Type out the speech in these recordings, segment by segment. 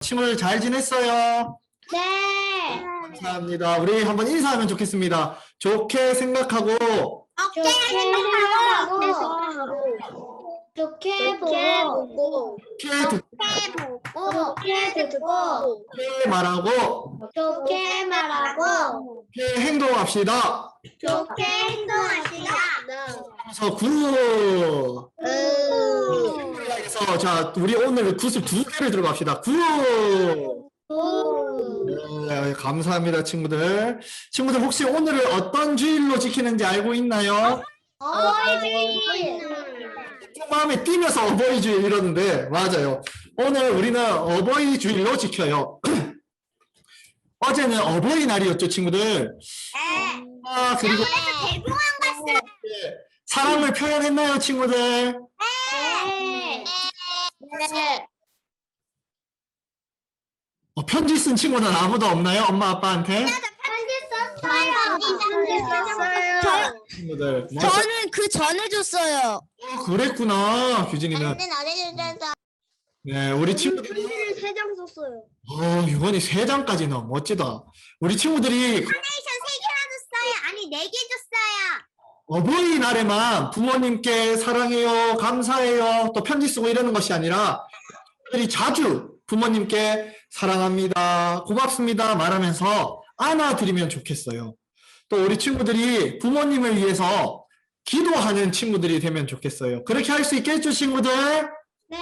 친구들 잘 지냈어요? 네. 감사합니다. 우리 한번 인사하면 좋겠습니다. 좋게 생각하고 좋게 생각하고 좋게 보고 좋게 듣고 좋게 말하고 좋게 말하고 좋게 행동합시다. 좋게 행동합시다. 그래서 굿. 그래서 자, 우리 오늘 굿을 두 개를 들어갑시다. 굿. 네, 감사합니다, 친구들. 친구들 혹시 오늘을 어떤 주일로 지키는지 알고 있나요? 어버이주일. 마음에 띄면서 어버이 주일 이러는데 맞아요. 오늘 우리는 어버이 주일로 지켜요. 어제는 어버이날이었죠, 친구들. 아, 그리고 대공원 갔어요. 사랑을 표현했나요, 친구들? 네. 네. 편지 쓴 친구는 아무도 없나요? 엄마, 아빠한테? 편지 썼어요. 친구들. 저는 그 전에 줬어요. 그랬구나, 규진이는. 네, 우리 친구들이. 편지를 3장 썼어요. 유건이 3장까지나 멋지다. 우리 친구들이 카네이션 3개나 줬어요. 아니 4개 줬어요. 어버이날에만 부모님께 사랑해요, 감사해요, 또 편지 쓰고 이러는 것이 아니라 우리 자주 부모님께 사랑합니다, 고맙습니다 말하면서 안아드리면 좋겠어요. 또 우리 친구들이 부모님을 위해서 기도하는 친구들이 되면 좋겠어요. 그렇게 할 수 있겠죠, 친구들? 네.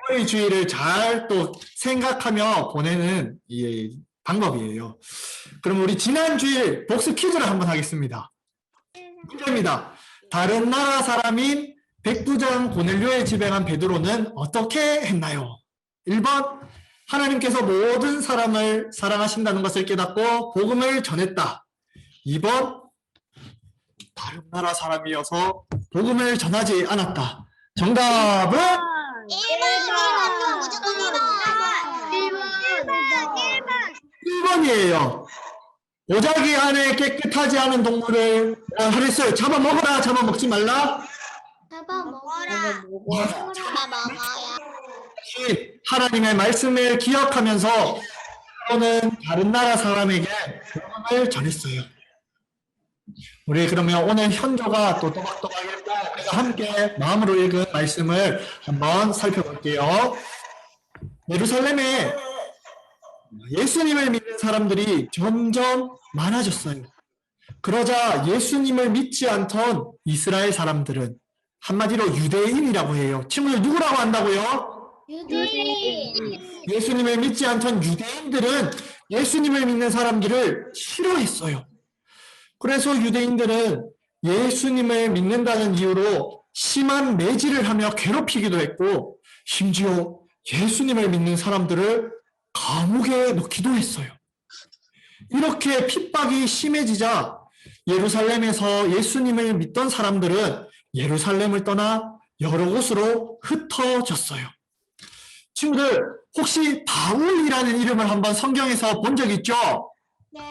어버이 주일을 잘 또 생각하며 보내는 이 방법이에요. 그럼 우리 지난 주일 복습 퀴즈를 한번 하겠습니다. 문제입니다. 다른 나라 사람인 백부장 고넬료의 집에 간 베드로는 어떻게 했나요? 1번 하나님께서 모든 사람을 사랑하신다는 것을 깨닫고 복음을 전했다. 2번 다른 나라 사람이어서 복음을 전하지 않았다. 정답은 1번이에요. 보자기 안에 깨끗하지 않은 동물을 하랬어요. 잡아먹어라, 잡아먹지 말라. 잡아먹어야. 하나님의 말씀을 기억하면서 또는 다른 나라 사람에게 복음을 전했어요. 우리 그러면 오늘 현조가 또 또박또박 읽고 우리가 함께 마음으로 읽은 말씀을 한번 살펴볼게요. 예루살렘에 예수님을 믿는 사람들이 점점 많아졌어요. 그러자 예수님을 믿지 않던 이스라엘 사람들은 한마디로 유대인이라고 해요. 친구들 누구라고 한다고요? 유대인. 예수님을 믿지 않던 유대인들은 예수님을 믿는 사람들을 싫어했어요. 그래서 유대인들은 예수님을 믿는다는 이유로 심한 매질을 하며 괴롭히기도 했고 심지어 예수님을 믿는 사람들을 감옥에 넣기도 했어요. 이렇게 핍박이 심해지자 예루살렘에서 예수님을 믿던 사람들은 예루살렘을 떠나 여러 곳으로 흩어졌어요. 친구들 혹시 바울이라는 이름을 한번 성경에서 본 적 있죠? 네.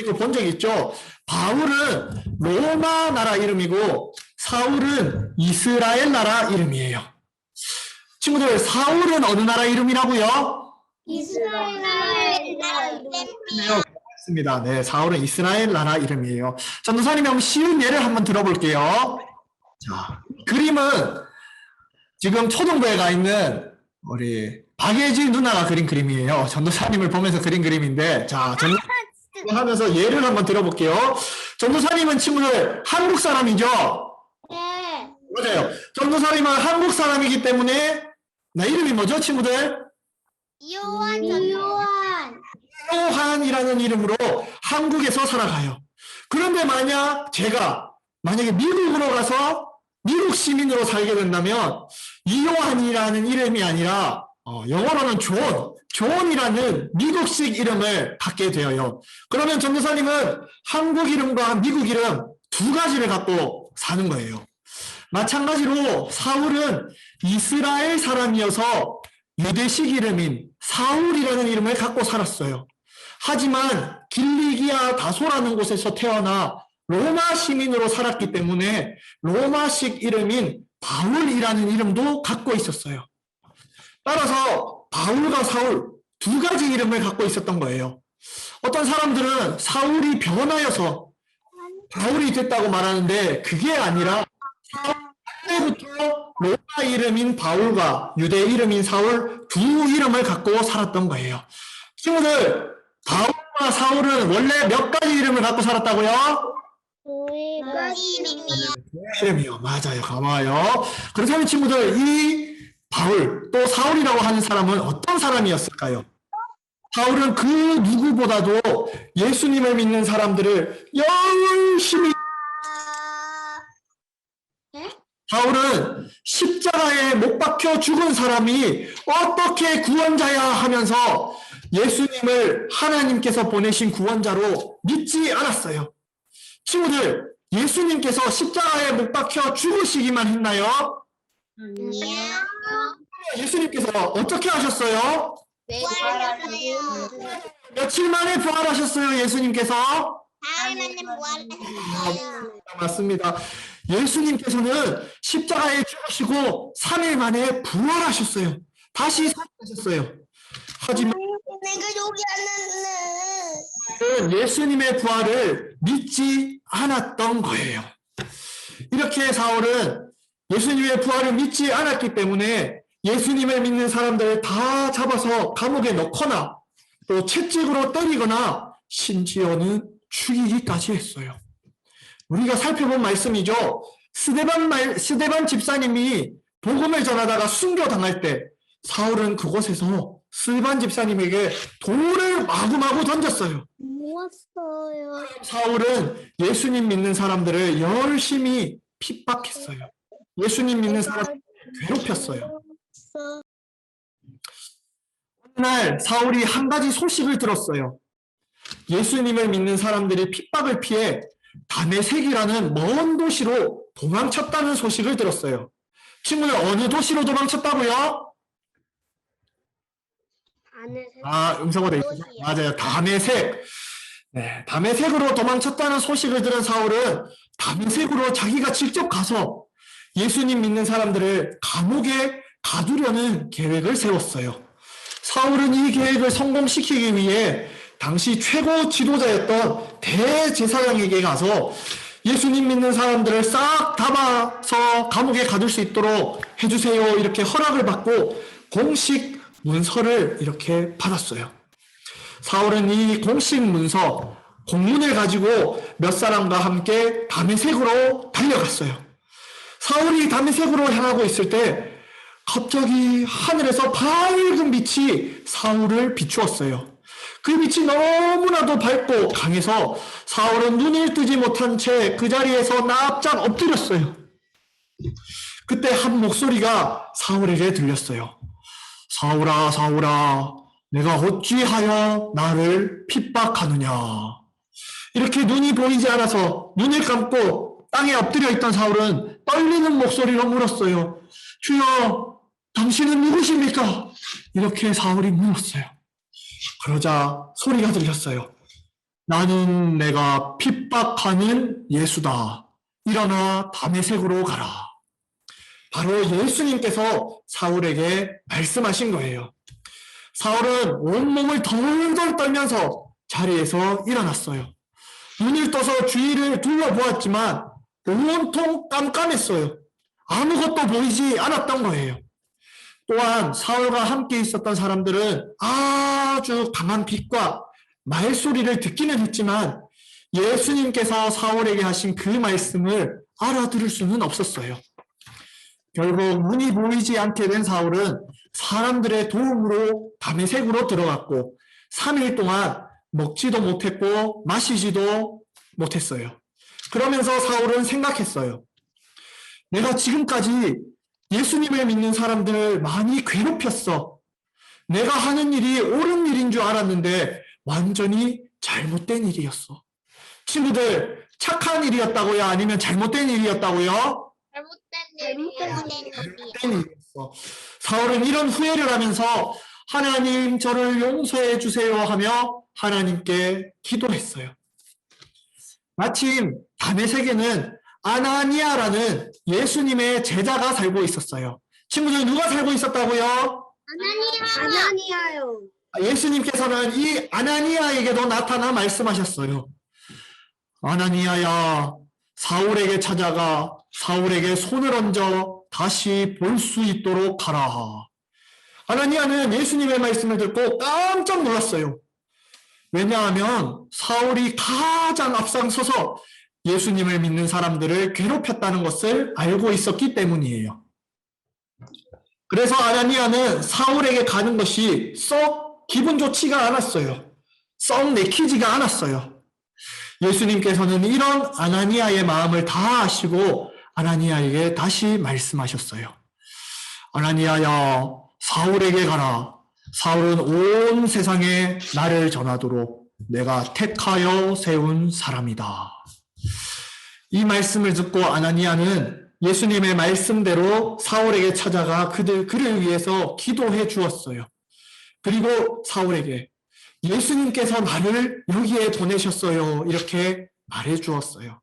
이거 본 적 있죠? 바울은 로마 나라 이름이고 사울은 이스라엘 나라 이름이에요. 친구들 사울은 어느 나라 이름이라고요? 이스라엘 나라 네, 맞습니다. 네, 사울은 이스라엘 나라 이름이에요. 전도사님 한번 쉬운 예를 한번 들어볼게요. 자, 그림은 지금 초등부에 가 있는 우리 박예지 누나가 그린 그림이에요. 전도사님을 보면서 그린 그림인데, 자, 하면서 예를 한번 들어볼게요. 전도사님은 친구들 한국 사람이죠? 네. 맞아요. 전도사님은 한국 사람이기 때문에 나 이름이 뭐죠, 친구들? 요한. 요한이라는 이름으로 한국에서 살아가요. 그런데 만약에 미국으로 가서 미국 시민으로 살게 된다면 이 요한이라는 이름이 아니라 영어로는 존이라는 미국식 이름을 갖게 되어요. 그러면 전도사님은 한국 이름과 미국 이름 두 가지를 갖고 사는 거예요. 마찬가지로 사울은 이스라엘 사람이어서 유대식 이름인 사울이라는 이름을 갖고 살았어요. 하지만 길리기아 다소라는 곳에서 태어나 로마 시민으로 살았기 때문에 로마식 이름인 바울이라는 이름도 갖고 있었어요. 따라서 바울과 사울 두 가지 이름을 갖고 있었던 거예요. 어떤 사람들은 사울이 변하여서 바울이 됐다고 말하는데 그게 아니라 그때부터 로마 이름인 바울과 유대 이름인 사울 두 이름을 갖고 살았던 거예요. 친구들, 바울과 사울은 원래 몇 가지 이름을 갖고 살았다고요? 이름이요. 맞아요. 고마워요. 그렇다면 친구들, 이 바울 또 사울이라고 하는 사람은 어떤 사람이었을까요? 바울은 그 누구보다도 예수님을 믿는 사람들을 열심히 바울은 십자가에 못 박혀 죽은 사람이 어떻게 구원자야 하면서 예수님을 하나님께서 보내신 구원자로 믿지 않았어요. 친구들, 예수님께서 십자가에 못 박혀 죽으시기만 했나요? 예수님께서 어떻게 하셨어요? 며칠 만에 부활하셨어요, 예수님께서? 맞습니다. 예수님께서는 십자가에 죽으시고 3일 만에 부활하셨어요. 다시 살아나셨어요. 하지만 예수님의 부활을 믿지 않았던 거예요. 이렇게 사울은 예수님의 부활을 믿지 않았기 때문에 예수님을 믿는 사람들을 다 잡아서 감옥에 넣거나 또 채찍으로 때리거나 심지어는 죽이기까지 했어요. 우리가 살펴본 말씀이죠. 스데반 집사님이 복음을 전하다가 순교당할 때 사울은 그곳에서 스데반 집사님에게 돌을 마구마구 던졌어요. 사울은 예수님 믿는 사람들을 열심히 핍박했어요. 예수님 믿는 사람들을 괴롭혔어요. 어느 날 사울이 한 가지 소식을 들었어요. 예수님을 믿는 사람들이 핍박을 피해 다메섹이라는 먼 도시로 도망쳤다는 소식을 들었어요. 친구들, 어느 도시로 도망쳤다고요? 음성어 돼 있어요. 맞아요. 다메섹. 네, 다메섹으로 도망쳤다는 소식을 들은 사울은 다메섹으로 자기가 직접 가서 예수님 믿는 사람들을 감옥에 가두려는 계획을 세웠어요. 사울은 이 계획을 성공시키기 위해 당시 최고 지도자였던 대제사장에게 가서 예수님 믿는 사람들을 싹 담아서 감옥에 가둘 수 있도록 해주세요. 이렇게 허락을 받고 공식 문서를 이렇게 받았어요. 사울은 이 공식 문서, 공문을 가지고 몇 사람과 함께 다메섹으로 달려갔어요. 사울이 다메섹으로 향하고 있을 때 갑자기 하늘에서 밝은 빛이 사울을 비추었어요. 그 빛이 너무나도 밝고 강해서 사울은 눈을 뜨지 못한 채 그 자리에서 납작 엎드렸어요. 그때 한 목소리가 사울에게 들렸어요. 사울아, 사울아, 내가 어찌하여 나를 핍박하느냐. 이렇게 눈이 보이지 않아서 눈을 감고 땅에 엎드려 있던 사울은 떨리는 목소리로 물었어요. 주여, 당신은 누구십니까? 이렇게 사울이 물었어요. 그러자 소리가 들렸어요. 나는 내가 핍박하는 예수다. 일어나 다메섹으로 가라. 바로 예수님께서 사울에게 말씀하신 거예요. 사울은 온몸을 덜덜 떨면서 자리에서 일어났어요. 눈을 떠서 주위를 둘러보았지만 온통 깜깜했어요. 아무것도 보이지 않았던 거예요. 또한 사울과 함께 있었던 사람들은 아주 강한 빛과 말소리를 듣기는 했지만 예수님께서 사울에게 하신 그 말씀을 알아들을 수는 없었어요. 결국 눈이 보이지 않게 된 사울은 사람들의 도움으로 다메섹으로 들어갔고 3일 동안 먹지도 못했고 마시지도 못했어요. 그러면서 사울은 생각했어요. 내가 지금까지 예수님을 믿는 사람들을 많이 괴롭혔어. 내가 하는 일이 옳은 일인 줄 알았는데 완전히 잘못된 일이었어. 친구들, 착한 일이었다고요? 아니면 잘못된 일이었다고요? 잘못된 일이었어. 사울은 이런 후회를 하면서 하나님 저를 용서해 주세요 하며 하나님께 기도했어요. 마침 다메섹에는 아나니아라는 예수님의 제자가 살고 있었어요. 친구들, 누가 살고 있었다고요? 아나니아요. 예수님께서는 이 아나니아에게도 나타나 말씀하셨어요. 아나니아야, 사울에게 찾아가 사울에게 손을 얹어 다시 볼 수 있도록 하라. 아나니아는 예수님의 말씀을 듣고 깜짝 놀랐어요. 왜냐하면 사울이 가장 앞장서서 예수님을 믿는 사람들을 괴롭혔다는 것을 알고 있었기 때문이에요. 그래서 아나니아는 사울에게 가는 것이 썩 기분 좋지가 않았어요. 썩 내키지가 않았어요. 예수님께서는 이런 아나니아의 마음을 다 아시고 아나니아에게 다시 말씀하셨어요. 아나니아야, 사울에게 가라. 사울은 온 세상에 나를 전하도록 내가 택하여 세운 사람이다. 이 말씀을 듣고 아나니아는 예수님의 말씀대로 사울에게 찾아가 그를 위해서 기도해 주었어요. 그리고 사울에게 예수님께서 나를 여기에 보내셨어요. 이렇게 말해 주었어요.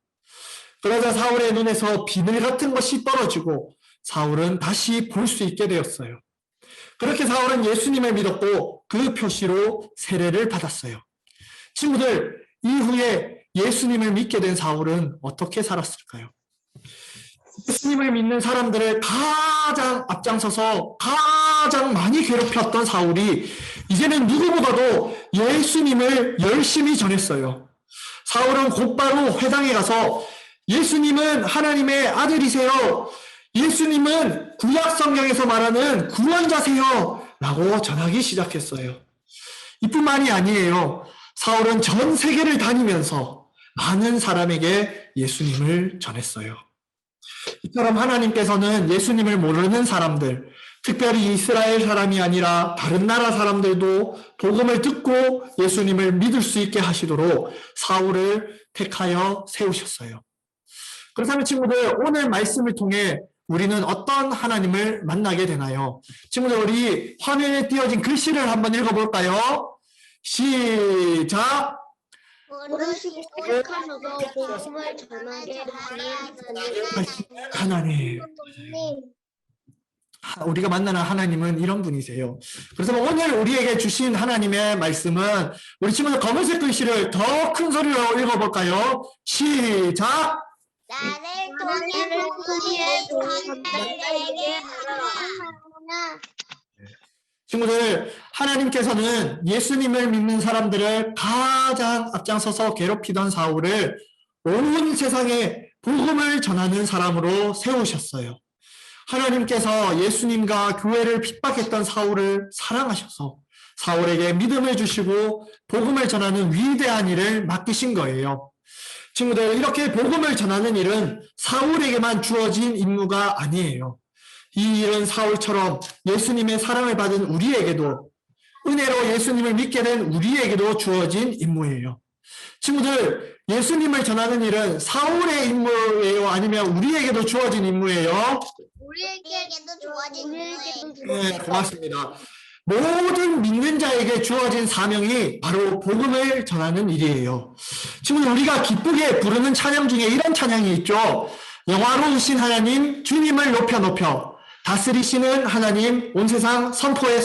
그러자 사울의 눈에서 비늘 같은 것이 떨어지고 사울은 다시 볼 수 있게 되었어요. 그렇게 사울은 예수님을 믿었고 그 표시로 세례를 받았어요. 친구들, 이후에 예수님을 믿게 된 사울은 어떻게 살았을까요? 예수님을 믿는 사람들을 가장 앞장서서 가장 많이 괴롭혔던 사울이 이제는 누구보다도 예수님을 열심히 전했어요. 사울은 곧바로 회당에 가서 예수님은 하나님의 아들이세요. 예수님은 구약 성경에서 말하는 구원자세요. 라고 전하기 시작했어요. 이뿐만이 아니에요. 사울은 전 세계를 다니면서 많은 사람에게 예수님을 전했어요. 이처럼 하나님께서는 예수님을 모르는 사람들, 특별히 이스라엘 사람이 아니라 다른 나라 사람들도 복음을 듣고 예수님을 믿을 수 있게 하시도록 사울을 택하여 세우셨어요. 그렇다면 친구들, 오늘 말씀을 통해 우리는 어떤 하나님을 만나게 되나요? 친구들, 우리 화면에 띄어진 글씨를 한번 읽어볼까요? 시작! 어르신이 택하셔서 복음을 전하게 하시는 하나님. 우리가 만나는 하나님은 이런 분이세요. 그래서 오늘 우리에게 주신 하나님의 말씀은 우리 친구들 검은색 글씨를 더 큰 소리로 읽어볼까요? 시작! 나를 통해 복음의 전달되게 하라. 친구들, 하나님께서는 예수님을 믿는 사람들을 가장 앞장서서 괴롭히던 사울을 온 세상에 복음을 전하는 사람으로 세우셨어요. 하나님께서 예수님과 교회를 핍박했던 사울을 사랑하셔서 사울에게 믿음을 주시고 복음을 전하는 위대한 일을 맡기신 거예요. 친구들, 이렇게 복음을 전하는 일은 사울에게만 주어진 임무가 아니에요. 이 일은 사울처럼 예수님의 사랑을 받은 우리에게도, 은혜로 예수님을 믿게 된 우리에게도 주어진 임무예요. 친구들, 예수님을 전하는 일은 사울의 임무예요? 아니면 우리에게도 주어진 임무예요? 우리에게도 주어진 거예요. 네, 고맙습니다. 모든 믿는 자에게 주어진 사명이 바로 복음을 전하는 일이에요. 친구들, 우리가 기쁘게 부르는 찬양 중에 이런 찬양이 있죠. 영화로우신 하나님, 주님을 높여 다스리시는 하나님, 온 세상 선포해.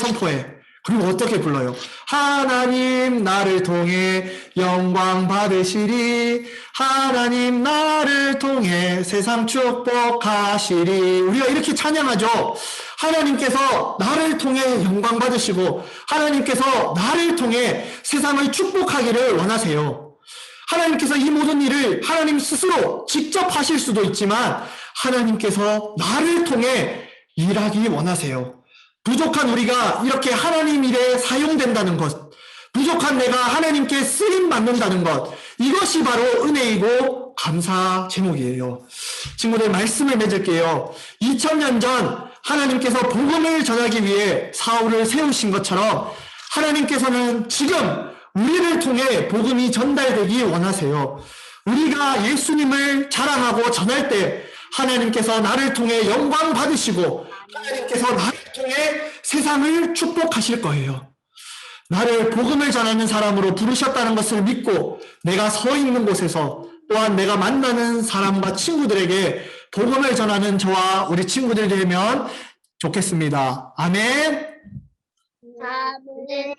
그리고 어떻게 불러요? 하나님 나를 통해 영광 받으시리. 하나님 나를 통해 세상 축복하시리. 우리가 이렇게 찬양하죠. 하나님께서 나를 통해 영광 받으시고 하나님께서 나를 통해 세상을 축복하기를 원하세요. 하나님께서 이 모든 일을 하나님 스스로 직접 하실 수도 있지만 하나님께서 나를 통해 일하기 원하세요. 부족한 우리가 이렇게 하나님 일에 사용된다는 것, 부족한 내가 하나님께 쓰임 받는다는 것, 이것이 바로 은혜이고 감사 제목이에요. 친구들, 말씀을 맺을게요. 2000년 전 하나님께서 복음을 전하기 위해 사울을 세우신 것처럼 하나님께서는 지금 우리를 통해 복음이 전달되기 원하세요. 우리가 예수님을 자랑하고 전할 때 하나님께서 나를 통해 영광 받으시고 하나님께서 나를 통해 세상을 축복하실 거예요. 나를 복음을 전하는 사람으로 부르셨다는 것을 믿고 내가 서 있는 곳에서 또한 내가 만나는 사람과 친구들에게 복음을 전하는 저와 우리 친구들 되면 좋겠습니다. 아멘. 아멘.